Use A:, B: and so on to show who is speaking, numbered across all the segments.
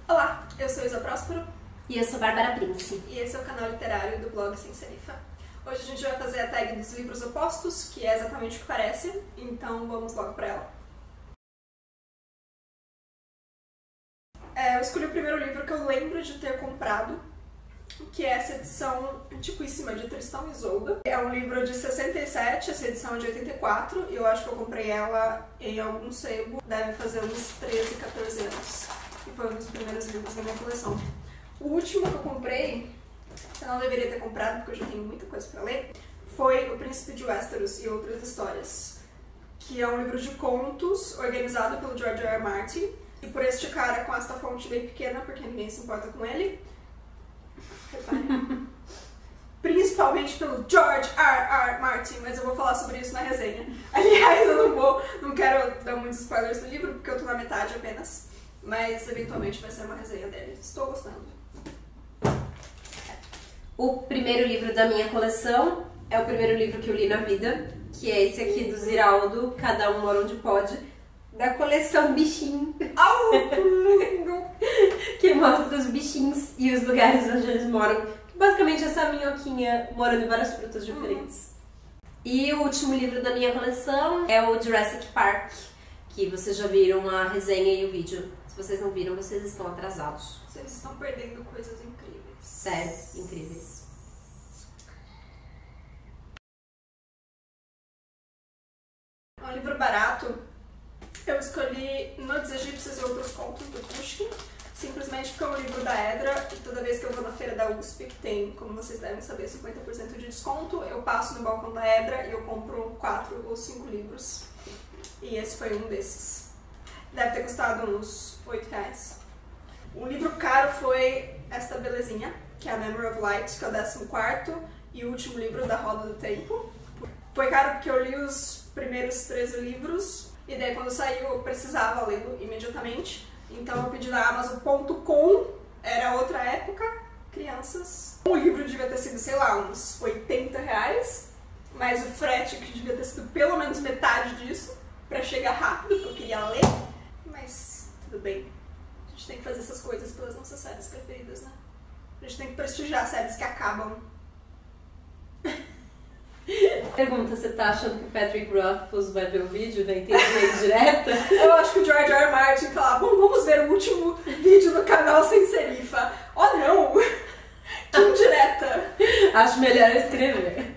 A: Olá, eu sou Isa Próspero.
B: E eu sou Bárbara Prince.
A: E esse é o canal literário do blog Sem Serifa. Hoje a gente vai fazer a tag dos livros opostos, que é exatamente o que parece, então vamos logo pra ela. Eu escolhi o primeiro livro que eu lembro de ter comprado, que é essa edição antiquíssima de Tristão e Isolda. É um livro de 67, essa edição é de 84, e eu acho que eu comprei ela em algum sebo, deve fazer uns 13, 14 anos. E foi um dos primeiros livros da minha coleção. O último que eu comprei, eu não deveria ter comprado porque eu já tenho muita coisa pra ler, foi O Príncipe de Westeros e Outras Histórias, que é um livro de contos organizado pelo George R. R. Martin, e por este cara com esta fonte bem pequena, porque ninguém se importa com ele. Principalmente pelo George R. R. Martin, mas eu vou falar sobre isso na resenha. Aliás, eu não quero dar muitos spoilers do livro, porque eu tô na metade apenas, mas eventualmente vai ser uma resenha dele. Estou gostando.
B: O primeiro livro da minha coleção é o primeiro livro que eu li na vida, que é esse aqui do Ziraldo, Cada Um Mora Onde Pode, da coleção Bichinho.
A: Au, que lindo!
B: Que mostra os bichinhos e os lugares onde eles moram. Basicamente essa minhoquinha morando em várias frutas diferentes. E o último livro da minha coleção é o Jurassic Park, que vocês já viram a resenha e o vídeo. Se vocês não viram, vocês estão atrasados.
A: Vocês estão perdendo coisas incríveis.
B: Sério, incríveis.
A: É um livro barato. Eu escolhi Nudes Egípcios e Outros Contos, do Pushkin, simplesmente porque é um livro da Edra, e toda vez que eu vou na feira da USP, que tem, como vocês devem saber, 50% de desconto, eu passo no balcão da Edra e eu compro 4 ou 5 livros. E esse foi um desses. Deve ter custado uns R$8. Um livro caro foi esta belezinha, que é a Memory of Light, que é o 14º e o último livro da Roda do Tempo. Foi caro porque eu li os primeiros 13 livros, e daí quando saiu eu precisava lê-lo imediatamente. Então eu pedi na Amazon.com, era outra época, crianças. O livro devia ter sido, sei lá, uns R$80, mas o frete que devia ter sido pelo menos metade disso, pra chegar rápido, porque eu queria ler. Mas tudo bem, a gente tem que fazer essas coisas pelas nossas séries preferidas, né? A gente tem que prestigiar séries que acabam.
B: Pergunta, você tá achando que o Patrick Rothfuss vai ver o vídeo e vai entender direta?
A: Eu acho que o George R. R. Martin fala, bom, vamos ver o último vídeo do canal Sem Serifa. Oh não! Que indireta!
B: Acho melhor eu escrever.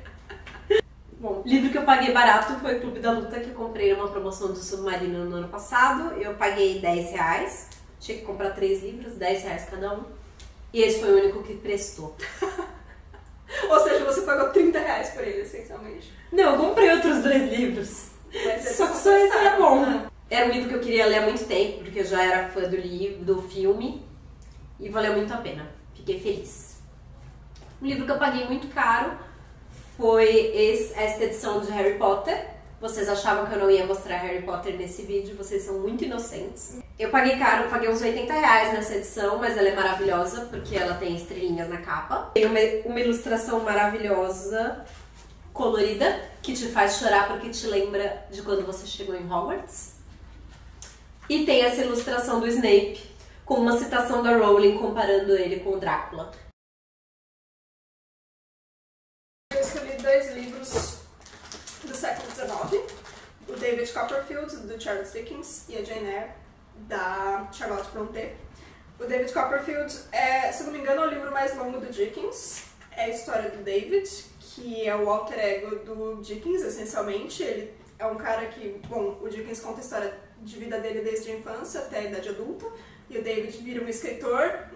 B: Bom, livro que eu paguei barato foi o Clube da Luta, que eu comprei numa promoção do Submarino no ano passado. Eu paguei R$10. Tinha que comprar 3 livros, R$10 cada um. E esse foi o único que prestou.
A: Ou seja, você pagou R$30 por ele, essencialmente.
B: Não, eu comprei outros 2 livros. Só que só esse era bom. Era um livro que eu queria ler há muito tempo, porque eu já era fã do livro, do filme. E valeu muito a pena. Fiquei feliz. Um livro que eu paguei muito caro foi esta edição de Harry Potter. Vocês achavam que eu não ia mostrar Harry Potter nesse vídeo, vocês são muito inocentes. Eu paguei caro, eu paguei uns R$80 nessa edição, mas ela é maravilhosa porque ela tem estrelinhas na capa. Tem uma ilustração maravilhosa, colorida, que te faz chorar porque te lembra de quando você chegou em Hogwarts. E tem essa ilustração do Snape, com uma citação da Rowling comparando ele com o Drácula.
A: Eu escolhi 2 livros do século XIX, o David Copperfield, do Charles Dickens, e a Jane Eyre, da Charlotte Brontë. O David Copperfield é, se não me engano, o livro mais longo do Dickens. É a história do David, que é o alter ego do Dickens, essencialmente. Ele é um cara que, bom, o Dickens conta a história de vida dele desde a infância até a idade adulta, e o David vira um escritor.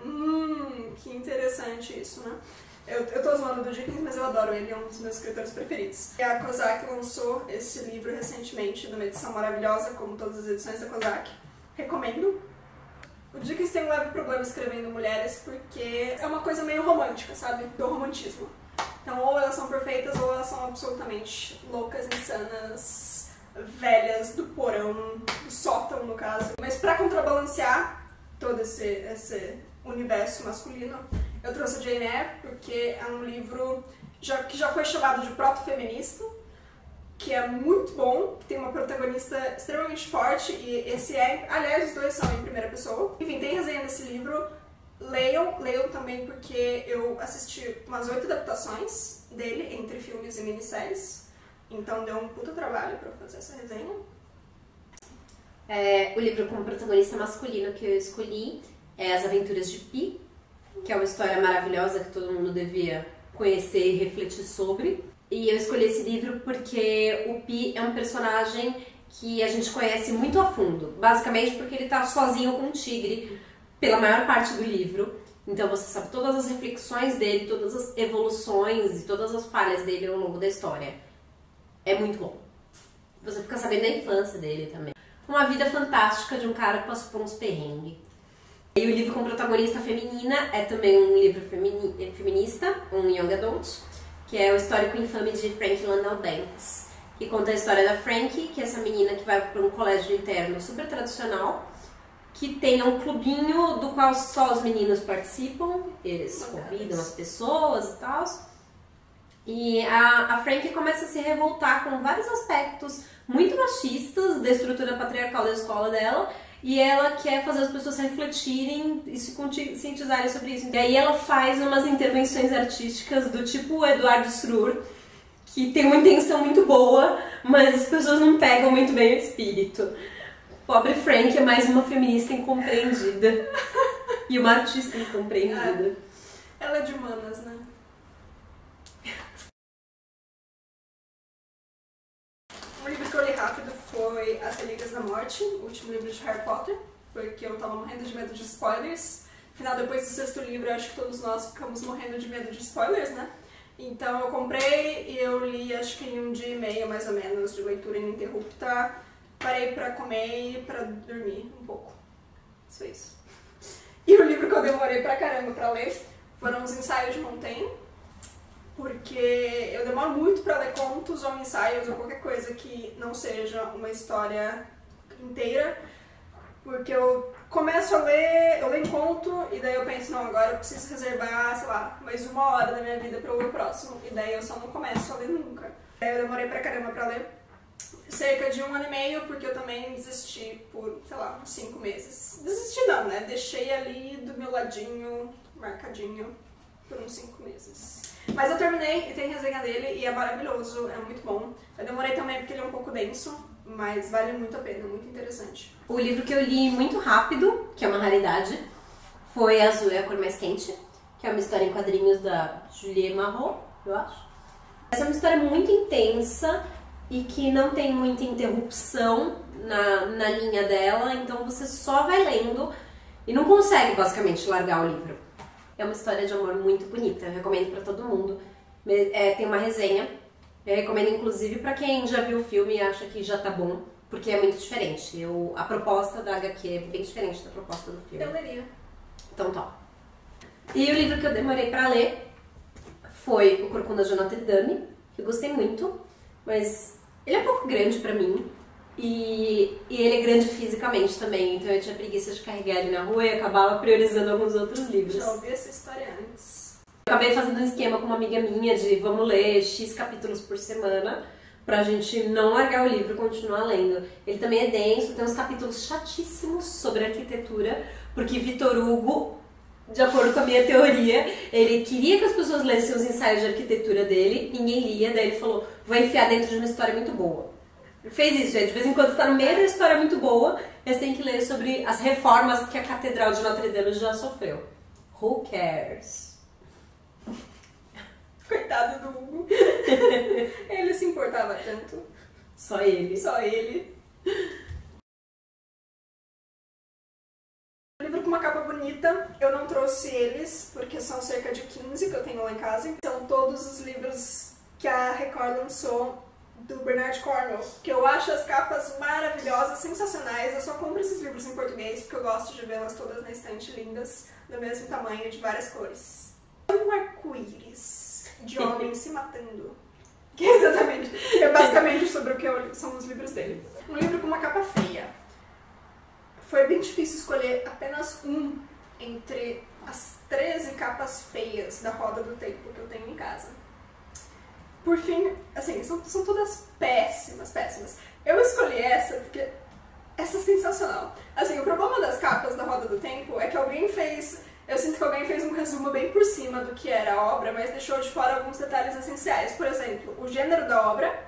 A: Que interessante isso, né? Eu tô zoando do Dickens, mas eu adoro ele, é um dos meus escritores preferidos. E a Kozak lançou esse livro recentemente, numa edição maravilhosa, como todas as edições da Kozak. Recomendo. O Dickens tem um leve problema escrevendo mulheres porque é uma coisa meio romântica, sabe? Do romantismo. Então ou elas são perfeitas ou elas são absolutamente loucas, insanas, velhas do porão, do sótão no caso. Mas pra contrabalancear todo esse universo masculino, eu trouxe a Jane Eyre porque é um livro que já foi chamado de proto-feminista, que é muito bom, que tem uma protagonista extremamente forte, e esse é, aliás, os dois são em primeira pessoa. Enfim, tem resenha desse livro, leiam também porque eu assisti umas 8 adaptações dele, entre filmes e minisséries, então deu um puta trabalho pra fazer essa resenha.
B: O livro como protagonista masculino que eu escolhi é As Aventuras de Pi, que é uma história maravilhosa que todo mundo devia conhecer e refletir sobre. E eu escolhi esse livro porque o Pi é um personagem que a gente conhece muito a fundo, basicamente porque ele tá sozinho com um tigre pela maior parte do livro. Então você sabe todas as reflexões dele, todas as evoluções e todas as falhas dele ao longo da história. É muito bom. Você fica sabendo da infância dele também. Uma vida fantástica de um cara que passou por uns perrengues. E o livro com protagonista feminina é também um livro feminista, um young adult, que é o histórico infame de Frankie Landau Banks, que conta a história da Frankie, que é essa menina que vai para um colégio interno super tradicional, que tem um clubinho do qual só os meninos participam, eles convidam as pessoas e tal. E a Frankie começa a se revoltar com vários aspectos muito machistas da estrutura patriarcal da escola dela, e ela quer fazer as pessoas refletirem e se conscientizarem sobre isso. E aí ela faz umas intervenções artísticas do tipo Eduardo Strur, que tem uma intenção muito boa, mas as pessoas não pegam muito bem o espírito. Pobre Frank é mais uma feminista incompreendida e uma artista incompreendida.
A: Ela é de humanas, né? Um livro que eu li rápido foi As Relíquias da Morte, o último livro de Harry Potter, porque eu tava morrendo de medo de spoilers. Afinal, depois do 6º livro, eu acho que todos nós ficamos morrendo de medo de spoilers, né? Então eu comprei e eu li acho que em um dia e meio, mais ou menos, de leitura ininterrupta. Parei pra comer e pra dormir um pouco. Isso é isso. E o livro que eu demorei pra caramba pra ler foram os Ensaios de Montaigne, porque eu demoro muito pra ler contos ou ensaios ou qualquer coisa que não seja uma história inteira, porque eu começo a ler, eu leio um conto e daí eu penso, não, agora eu preciso reservar, sei lá, mais 1 hora da minha vida pra ler o próximo, e daí eu só não começo a ler nunca. Daí eu demorei pra caramba pra ler cerca de 1 ano e meio, porque eu também desisti por, sei lá, uns 5 meses. Desisti não, né? Deixei ali do meu ladinho, marcadinho, por uns 5 meses. Mas eu terminei e tem resenha dele e é maravilhoso, é muito bom. Eu demorei também porque ele é um pouco denso, mas vale muito a pena, muito interessante.
B: O livro que eu li muito rápido, que é uma raridade, foi Azul é a Cor Mais Quente, que é uma história em quadrinhos da Julie Marot, eu acho. Essa é uma história muito intensa e que não tem muita interrupção na linha dela, então você só vai lendo e não consegue basicamente largar o livro. É uma história de amor muito bonita, eu recomendo pra todo mundo. Tem uma resenha, eu recomendo inclusive pra quem já viu o filme e acha que já tá bom, porque é muito diferente. A proposta da HQ é bem diferente da proposta do filme.
A: Eu leria.
B: Então tá. E o livro que eu demorei pra ler foi O Corcunda de Notre Dame, que eu gostei muito, mas ele é um pouco grande pra mim. E ele é grande fisicamente também, então eu tinha preguiça de carregar ele na rua e acabava priorizando alguns outros livros.
A: Já ouvi essa história antes.
B: Eu acabei fazendo um esquema com uma amiga minha de vamos ler X capítulos por semana pra gente não largar o livro e continuar lendo. Ele também é denso, tem uns capítulos chatíssimos sobre arquitetura, porque Victor Hugo, de acordo com a minha teoria, ele queria que as pessoas lessem os ensaios de arquitetura dele, ninguém lia, daí ele falou, vou enfiar dentro de uma história muito boa. Ele fez isso, de vez em quando está no meio da história muito boa, você tem que ler sobre as reformas que a Catedral de Notre Dame já sofreu. Who cares?
A: Coitado do Hugo. Ele se importava tanto.
B: Só ele.
A: Só ele. Um livro com uma capa bonita, eu não trouxe eles, porque são cerca de 15 que eu tenho lá em casa. São todos os livros que a Record lançou do Bernard Cornwell, que eu acho as capas maravilhosas, sensacionais. Eu só compro esses livros em português porque eu gosto de vê-las todas na estante lindas, do mesmo tamanho, de várias cores. Um arco-íris de homens se matando. Que é basicamente sobre o que são os livros dele. Um livro com uma capa feia. Foi bem difícil escolher apenas um entre as 13 capas feias da Roda do Tempo que eu tenho em casa. por fim, assim, são todas péssimas. Eu escolhi essa porque essa é sensacional. Assim, o problema das capas da Roda do Tempo é que alguém fez... Eu sinto que alguém fez um resumo bem por cima do que era a obra, mas deixou de fora alguns detalhes essenciais. Por exemplo, o gênero da obra,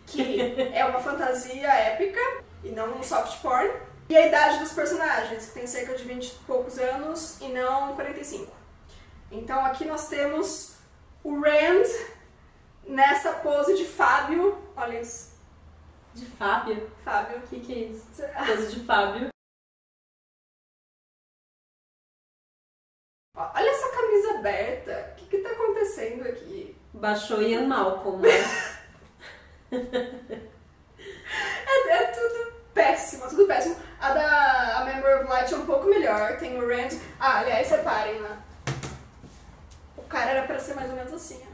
A: que é uma fantasia épica e não um soft porn. E a idade dos personagens, que tem cerca de 20 e poucos anos e não 45. Então aqui nós temos o Rand nessa pose de Fábio. Olha isso.
B: De Fábio?
A: Fábio.
B: O que é isso? Pose de Fábio.
A: Olha essa camisa aberta. O que tá acontecendo aqui?
B: Baixou Ian Malcolm, né?
A: É tudo péssimo, tudo péssimo. A Memory of Light é um pouco melhor. Tem o Rand. Ah, aliás, reparem lá. O cara era pra ser mais ou menos assim, ó.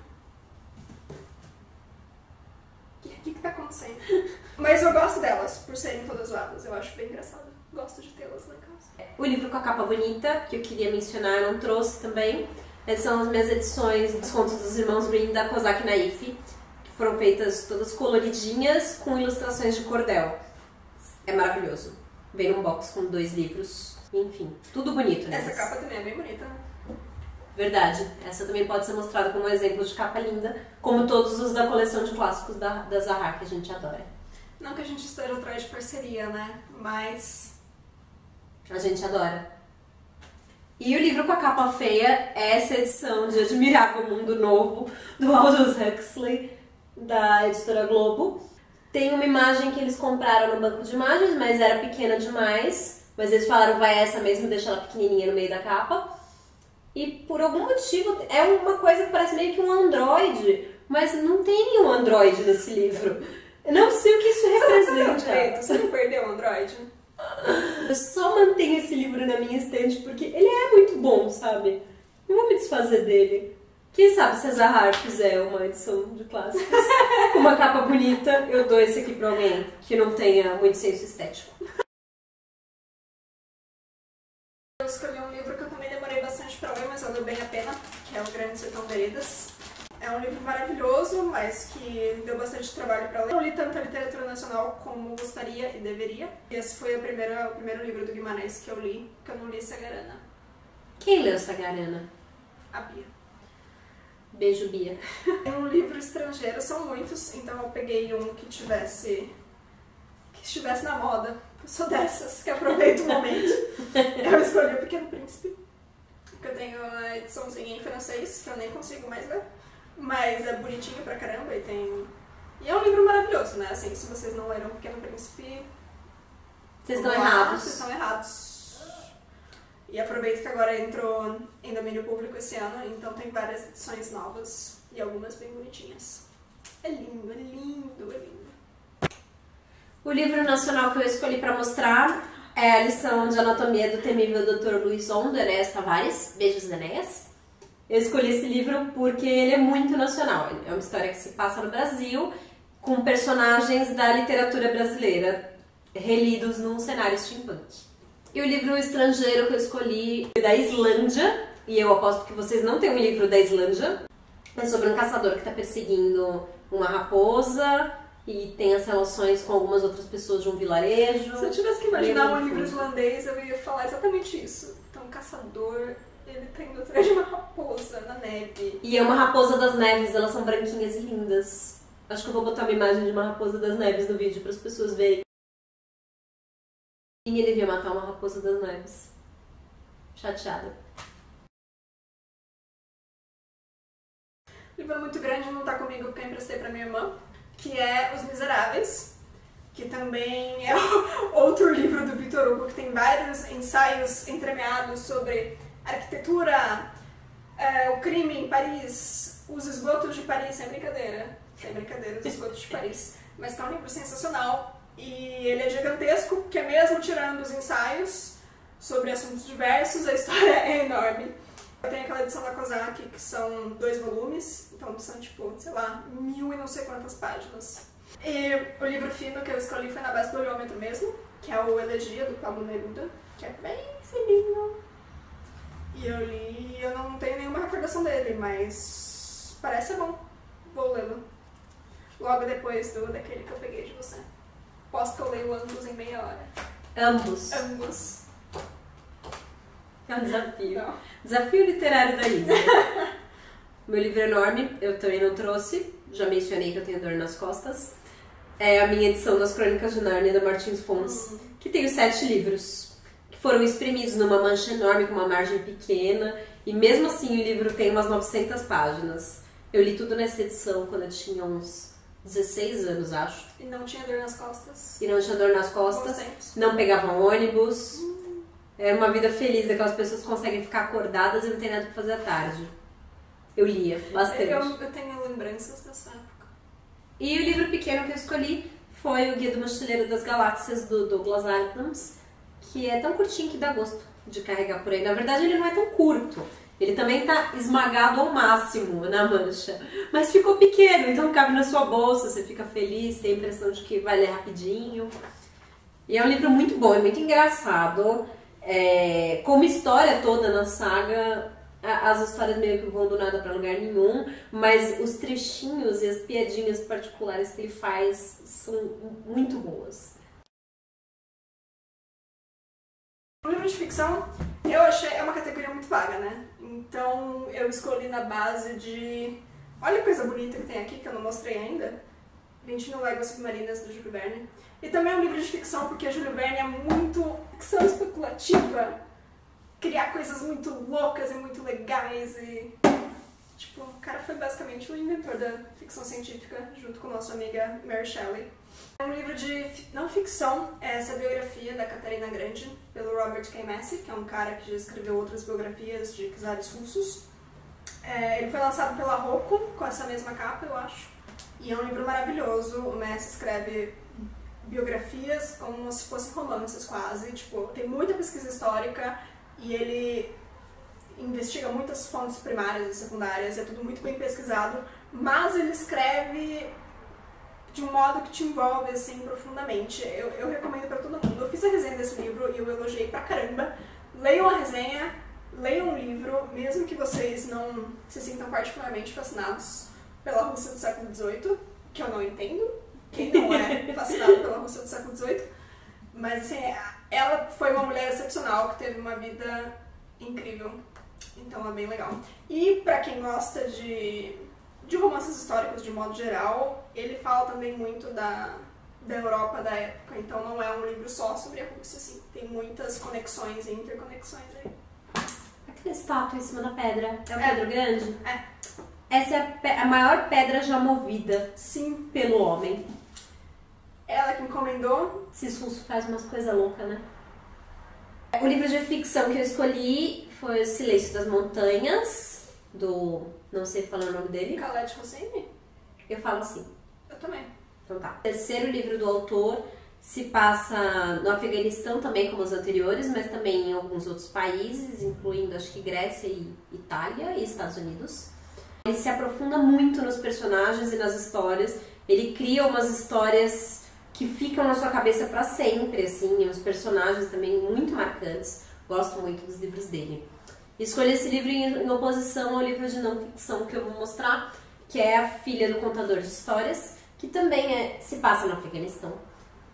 A: O que tá acontecendo? Mas eu gosto delas, por serem todas zoadas. Eu acho bem engraçado. Gosto de tê-las na casa.
B: O livro com a capa bonita, que eu queria mencionar, eu não trouxe também. Essas são as minhas edições dos contos dos irmãos Grimm da Kozak Naif, que foram feitas todas coloridinhas com ilustrações de cordel. É maravilhoso. Vem num box com 2 livros, enfim, tudo bonito, né?
A: Essa capa também é bem bonita, né?
B: Verdade. Essa também pode ser mostrada como um exemplo de capa linda, como todos os da coleção de clássicos da Zahar, que a gente adora.
A: Não que a gente esteja atrás de parceria, né? Mas...
B: a gente adora. E o livro com a capa feia é essa edição de Admirável Mundo Novo, do Aldous Huxley, da editora Globo. Tem uma imagem que eles compraram no banco de imagens, mas era pequena demais. Mas eles falaram, vai essa mesmo, deixa ela pequenininha no meio da capa. E por algum motivo, é uma coisa que parece meio que um androide, mas não tem nenhum androide nesse livro. Eu não sei o que isso representa.
A: Você não perdeu o androide?
B: Eu só mantenho esse livro na minha estante porque ele é muito bom, sabe? Não vou me desfazer dele. Quem sabe se a Zahar fizer uma edição de clássicos com uma capa bonita, eu dou esse aqui pra alguém que não tenha muito senso estético.
A: Eu escolhi um livro que eu também demorei bastante pra ler, mas valeu bem a pena, que é O Grande Sertão Veredas. É um livro maravilhoso, mas que deu bastante trabalho para ler. Eu não li tanto a literatura nacional como gostaria e deveria. E esse foi o primeiro livro do Guimarães que eu li, que eu não li Sagarana.
B: Quem leu Sagarana?
A: A Bia.
B: Beijo, Bia.
A: Um livro estrangeiro, são muitos, então eu peguei um que estivesse na moda. Eu sou dessas, que aproveito o momento. Eu escolhi O Pequeno Príncipe, porque eu tenho a ediçãozinha em francês, que eu nem consigo mais ler. Mas é bonitinho pra caramba e é um livro maravilhoso, né? Assim, se vocês não leram O Pequeno Príncipe...
B: Vocês estão errados.
A: Vocês estão errados. E aproveito que agora entrou em domínio público esse ano, então tem várias edições novas e algumas bem bonitinhas. É lindo, é lindo, é lindo.
B: O livro nacional que eu escolhi pra mostrar é a lição de anatomia do temível Dr. Luizon, do Enéas Tavares. Beijos, Enéas. Eu escolhi esse livro porque ele é muito nacional. É uma história que se passa no Brasil, com personagens da literatura brasileira, relidos num cenário steampunk. E o livro estrangeiro que eu escolhi é da Islândia, e eu aposto que vocês não têm um livro da Islândia. É sobre um caçador que está perseguindo uma raposa e tem as relações com algumas outras pessoas de um vilarejo.
A: Se eu tivesse que imaginar um livro islandês, eu ia falar exatamente isso. Então, um caçador... ele tá indo atrás de uma raposa na neve.
B: E é uma raposa das neves, elas são branquinhas e lindas. Acho que eu vou botar uma imagem de uma raposa das neves no vídeo para as pessoas verem. Ninguém devia matar uma raposa das neves. Chateada.
A: O livro é muito grande, não tá comigo porque eu emprestei pra minha irmã, que é Os Miseráveis, que também é outro livro do Victor Hugo, que tem vários ensaios entremeados sobre arquitetura, o crime em Paris, os esgotos de Paris, sem brincadeira, os esgotos de Paris. Mas que é um livro sensacional e ele é gigantesco, porque mesmo tirando os ensaios sobre assuntos diversos, a história é enorme. Eu tenho aquela edição da Kozak, que são 2 volumes, então são tipo, sei lá, 1000 e não sei quantas páginas. E o livro fino que eu escolhi foi na base do olhômetro mesmo, que é o Elegia, do Pablo Neruda, que é bem fininho. E eu li, eu não tenho nenhuma recordação dele, mas parece ser bom. vou lê-lo. Logo depois daquele que eu peguei de você. Posso que eu leio ambos em meia hora.
B: Ambos.
A: Ambos.
B: É um desafio.
A: Não.
B: Desafio literário da Isa. Meu livro é enorme, eu também não trouxe. Já mencionei que eu tenho dor nas costas. É a minha edição das Crônicas de Nárnia, da Martins Fontes, que tem os 7 livros, que foram espremidos numa mancha enorme, com uma margem pequena, e mesmo assim o livro tem umas 900 páginas. Eu li tudo nessa edição quando eu tinha uns 16 anos, acho.
A: E não tinha dor nas costas.
B: E não tinha dor nas costas, não pegava ônibus. Era uma vida feliz, daquelas pessoas que conseguem ficar acordadas e não tem nada pra fazer à tarde. Eu lia bastante.
A: Eu tenho lembranças dessa época.
B: E o livro pequeno que eu escolhi foi o Guia do Mochileiro das Galáxias, do Douglas Adams, que é tão curtinho que dá gosto de carregar por aí. Na verdade, ele não é tão curto. Ele também tá esmagado ao máximo na mancha. Mas ficou pequeno, então cabe na sua bolsa, você fica feliz, tem a impressão de que vai ler rapidinho. E é um livro muito bom, é muito engraçado. Como história toda na saga, as histórias meio que vão do nada pra lugar nenhum, mas os trechinhos e as piadinhas particulares que ele faz são muito boas.
A: O livro de ficção, eu achei, é uma categoria muito vaga, né? Então eu escolhi na base de... Olha que coisa bonita que tem aqui, que eu não mostrei ainda. 20 Léguas Submarinas, do Júlio Verne. E também é um livro de ficção, porque Júlio Verne é muito ficção especulativa. Criar coisas muito loucas e muito legais e... Tipo, o cara foi basicamente o inventor da ficção científica, junto com nossa amiga Mary Shelley. É um livro de não ficção, é essa biografia da Catarina Grande, pelo Robert K. Massey, que é um cara que já escreveu outras biografias de czares russos. Ele foi lançado pela Rocco, com essa mesma capa, eu acho. E é um livro maravilhoso. O Massey escreve biografias como se fossem romances, quase. Tipo, tem muita pesquisa histórica e ele investiga muitas fontes primárias e secundárias, é tudo muito bem pesquisado, mas ele escreve de um modo que te envolve, assim, profundamente. Eu recomendo pra todo mundo. Eu fiz a resenha desse livro e eu elogiei pra caramba. Leiam a resenha, leiam o livro, mesmo que vocês não se sintam particularmente fascinados pela Rússia do século XVIII, que eu não entendo, quem não é fascinado pela Rússia do século XVIII, mas, assim, ela foi uma mulher excepcional, que teve uma vida incrível, então é bem legal. E pra quem gosta de romances históricos de modo geral, ele fala também muito da Europa da época, então não é um livro só sobre a Rússia, assim, tem muitas conexões e interconexões aí.
B: Aquela estátua em cima da pedra, é o Pedro Grande?
A: É.
B: Essa é a maior pedra já movida,
A: Sim,
B: pelo homem.
A: ela que encomendou.
B: Esses russos fazem umas coisas loucas, né? O livro de ficção que eu escolhi foi O Silêncio das Montanhas, do... não sei falar o nome dele.
A: Khaled Hosseini?
B: Eu falo assim.
A: Eu também.
B: Então tá. O terceiro livro do autor se passa no Afeganistão também, como os anteriores, mas também em alguns outros países, incluindo acho que Grécia e Itália e Estados Unidos. Ele se aprofunda muito nos personagens e nas histórias. Ele cria umas histórias que ficam na sua cabeça pra sempre, assim, os personagens também muito marcantes. Gosto muito dos livros dele. Escolhi esse livro em oposição ao livro de não ficção que eu vou mostrar, que é A Filha do Contador de Histórias, que também se passa no Afeganistão.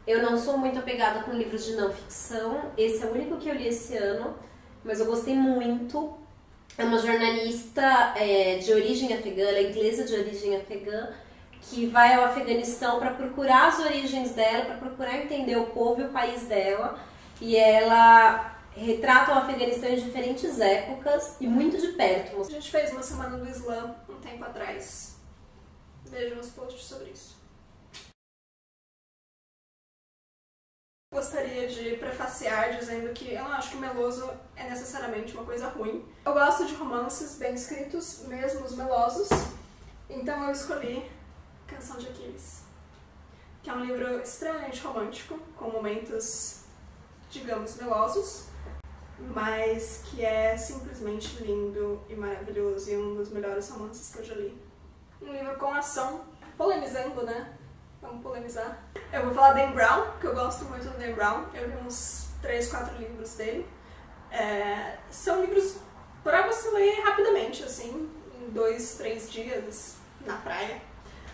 B: Eu não sou muito apegada com livros de não ficção, esse é o único que eu li esse ano, mas eu gostei muito. É uma jornalista de origem afegã, ela é inglesa de origem afegã, que vai ao Afeganistão para procurar as origens dela, para procurar entender o povo e o país dela, e ela retrata o Afeganistão em diferentes épocas e muito de perto.
A: A gente fez uma semana do Islã um tempo atrás. Vejam os posts sobre isso. Gostaria de prefaciar dizendo que eu não acho que meloso é necessariamente uma coisa ruim. Eu gosto de romances bem escritos, mesmo os melosos, então eu escolhi Canção de Aquiles, que é um livro extremamente romântico, com momentos, digamos, melosos, mas que é simplesmente lindo e maravilhoso e um dos melhores romances que eu já li. Um livro com ação, polemizando, né? Vamos polemizar. Eu vou falar Dan Brown, que eu gosto muito do Dan Brown. Eu li uns 3, 4 livros dele. São livros para você ler rapidamente, assim, em 2, 3 dias na praia.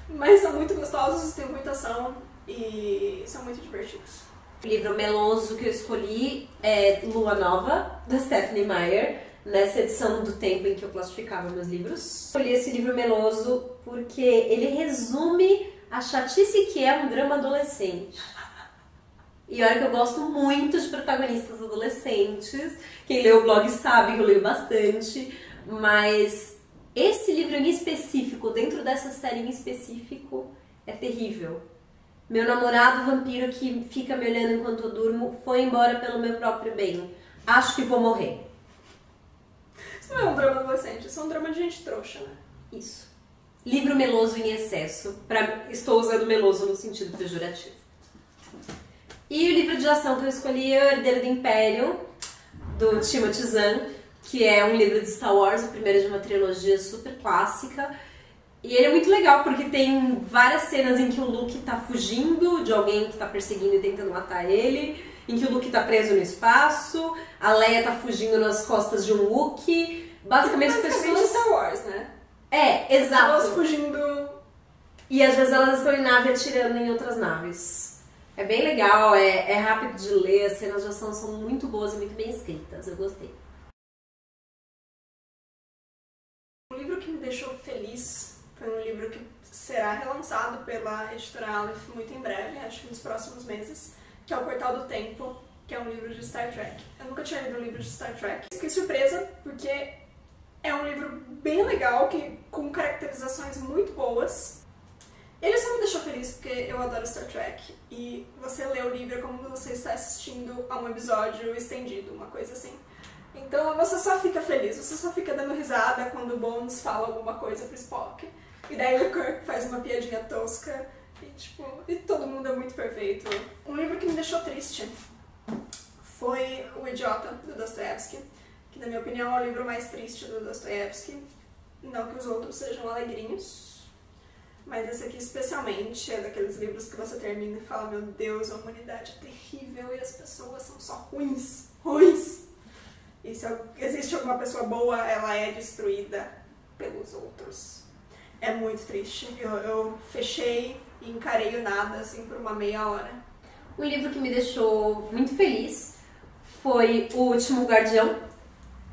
A: Mas são muito gostosos, tem muita ação e são muito divertidos.
B: O livro meloso que eu escolhi é Lua Nova, da Stephenie Meyer, nessa edição do tempo em que eu classificava meus livros. Escolhi esse livro meloso porque ele resume a chatice que é um drama adolescente. E olha que eu gosto muito de protagonistas adolescentes. Quem lê o blog sabe que eu leio bastante. Mas esse livro em específico, dentro dessa série em específico, é terrível. Meu namorado vampiro que fica me olhando enquanto eu durmo foi embora pelo meu próprio bem. Acho que vou morrer.
A: Isso não é um drama adolescente, isso é um drama de gente trouxa, né?
B: Isso. Livro meloso em excesso. Estou usando meloso no sentido pejorativo. E o livro de ação que eu escolhi é O Herdeiro do Império, do Timothy Zahn, que é um livro de Star Wars, o primeiro de uma trilogia super clássica. E ele é muito legal porque tem várias cenas em que o Luke tá fugindo de alguém que tá perseguindo e tentando matar ele, em que o Luke tá preso no espaço, a Leia tá fugindo nas costas de um Wookiee. Basicamente pessoas...
A: Star Wars, né?
B: É, exato.
A: Pessoas fugindo...
B: E às vezes elas estão em nave atirando em outras naves. É bem legal, é rápido de ler, as cenas de ação são muito boas e muito bem escritas, eu gostei.
A: Um livro que me deixou feliz foi um livro que será relançado pela editora Aleph muito em breve, acho que nos próximos meses, que é O Portal do Tempo, que é um livro de Star Trek. Eu nunca tinha lido um livro de Star Trek. Fiquei surpresa, porque é um livro bem legal, com caracterizações muito boas. Ele só me deixou feliz porque eu adoro Star Trek, e você lê o livro como você está assistindo a um episódio estendido, uma coisa assim. Então você só fica feliz, você só fica dando risada quando o Bones fala alguma coisa pro Spock. E daí o Kirk faz uma piadinha tosca e todo mundo é muito perfeito. Um livro que me deixou triste foi O Idiota, do Dostoiévski, que na minha opinião é o livro mais triste do Dostoiévski. Não que os outros sejam alegrinhos, mas esse aqui especialmente é daqueles livros que você termina e fala: meu Deus, a humanidade é terrível e as pessoas são só ruins, ruins. E se existe alguma pessoa boa, ela é destruída pelos outros. É muito triste. Eu fechei e encarei o nada, assim, por uma meia hora.
B: Um livro que me deixou muito feliz foi O Último Guardião,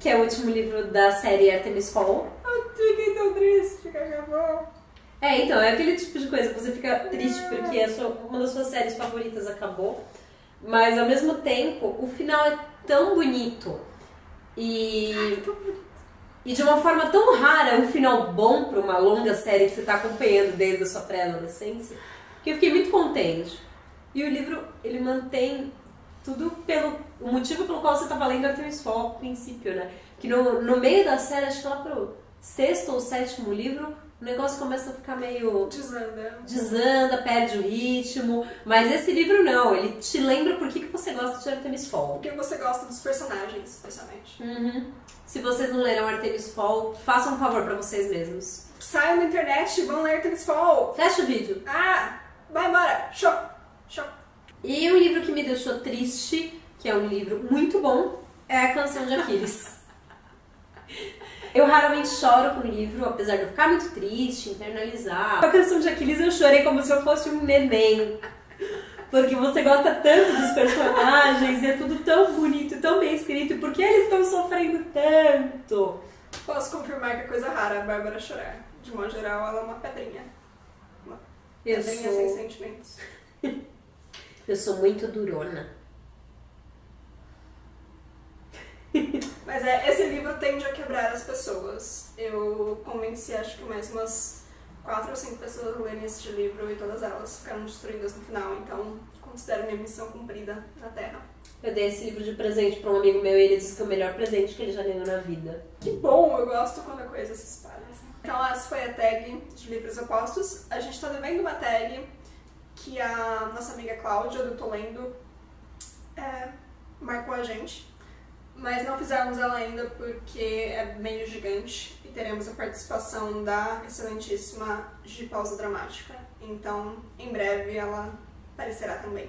B: que é o último livro da série Artemis Fowl.
A: Eu fiquei tão triste que acabou.
B: Então, é aquele tipo de coisa que você fica triste porque uma das suas séries favoritas acabou, mas ao mesmo tempo o final é tão bonito. E de uma forma tão rara, um final bom para uma longa série que você está acompanhando desde a sua pré-adolescência, que eu fiquei muito contente. E o livro, ele mantém tudo o motivo pelo qual você estava lendo Artemis Fowl, ao princípio, né? Que no meio da série, acho que lá pro 6º ou 7º livro, o negócio começa a ficar meio... Desanda, perde o ritmo. Mas esse livro não, ele te lembra por que você gosta de Artemis Fowl.
A: Porque você gosta dos personagens, especialmente.
B: Uhum. Se vocês não leram Artemis Fowl, façam um favor pra vocês mesmos.
A: Saiam na internet e vão ler Artemis Fowl.
B: Fecha o vídeo.
A: Vai embora. Show.
B: E um livro que me deixou triste, que é um livro muito bom, é A Canção de Aquiles. Eu raramente choro com o livro, apesar de eu ficar muito triste, internalizar. Com A Canção de Aquiles eu chorei como se eu fosse um neném. Porque você gosta tanto dos personagens, e é tudo tão bonito, tão bem escrito, e por que eles estão sofrendo tanto?
A: Posso confirmar que é coisa rara a Bárbara chorar. De modo geral, ela é uma pedrinha. Uma pedrinha sem sentimentos.
B: Eu sou muito durona.
A: Mas esse livro tende a quebrar as pessoas. Eu convenci, acho que mais umas 4 ou 5 pessoas a lerem este livro e todas elas ficaram destruídas no final, então considero minha missão cumprida na Terra.
B: Eu dei esse livro de presente para um amigo meu e ele disse que é o melhor presente que ele já ganhou na vida.
A: Que bom, eu gosto quando a coisa se espalha. Então essa foi a tag de livros opostos. A gente tá devendo uma tag que a nossa amiga Cláudia, do Tô Lendo, marcou a gente. Mas não fizemos ela ainda porque é meio gigante e teremos a participação da excelentíssima Gi Pausa Dramática. Então, em breve, ela aparecerá também.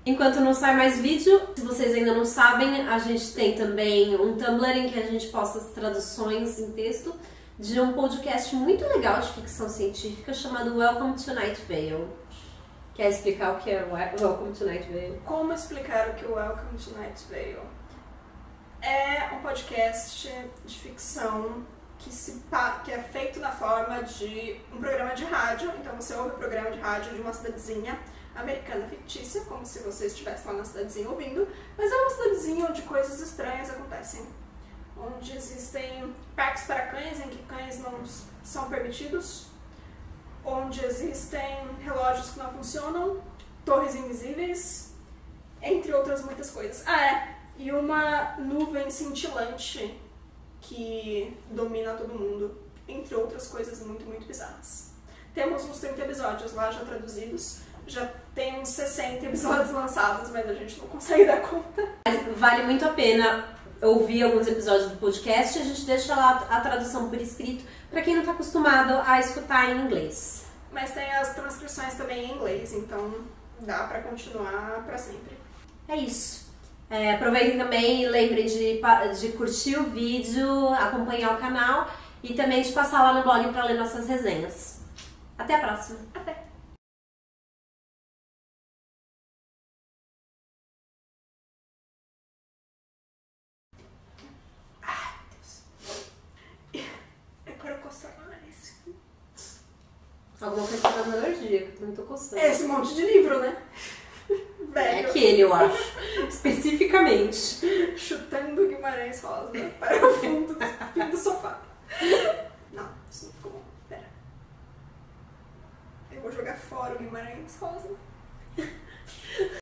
B: Enquanto não sai mais vídeo, se vocês ainda não sabem, a gente tem também um Tumblr em que a gente posta as traduções em texto de um podcast muito legal de ficção científica chamado Welcome to Night Vale. Quer explicar o que é Welcome to Night Vale?
A: Como explicar o que é o Welcome to Night Vale? É um podcast de ficção que é feito na forma de um programa de rádio. Então você ouve o programa de rádio de uma cidadezinha americana fictícia, como se você estivesse lá na cidadezinha ouvindo, mas é uma cidadezinha onde coisas estranhas acontecem. Onde existem parques para cães, em que cães não são permitidos, onde existem relógios que não funcionam, torres invisíveis, entre outras muitas coisas. E uma nuvem cintilante que domina todo mundo, entre outras coisas muito, muito bizarras. Temos uns 30 episódios lá já traduzidos, já tem uns 60 episódios lançados, mas a gente não consegue dar conta.
B: Vale muito a pena ouvir alguns episódios do podcast e a gente deixa lá a tradução por escrito para quem não está acostumado a escutar em inglês.
A: Mas tem as transcrições também em inglês, então dá para continuar para sempre.
B: É isso. Aproveitem também e lembrem de curtir o vídeo, acompanhar o canal e também de passar lá no blog para ler nossas resenhas. Até a próxima!
A: Até! Ai, Deus! Eu quero coçar o nariz.
B: Alguma coisa tá dando alergia, que eu também tô coçando.
A: Esse monte de livro, né?
B: É aquele, eu acho. Especificamente.
A: Chutando Guimarães Rosa para o fundo do sofá. Não, isso não ficou bom. Pera. Eu vou jogar fora o Guimarães Rosa.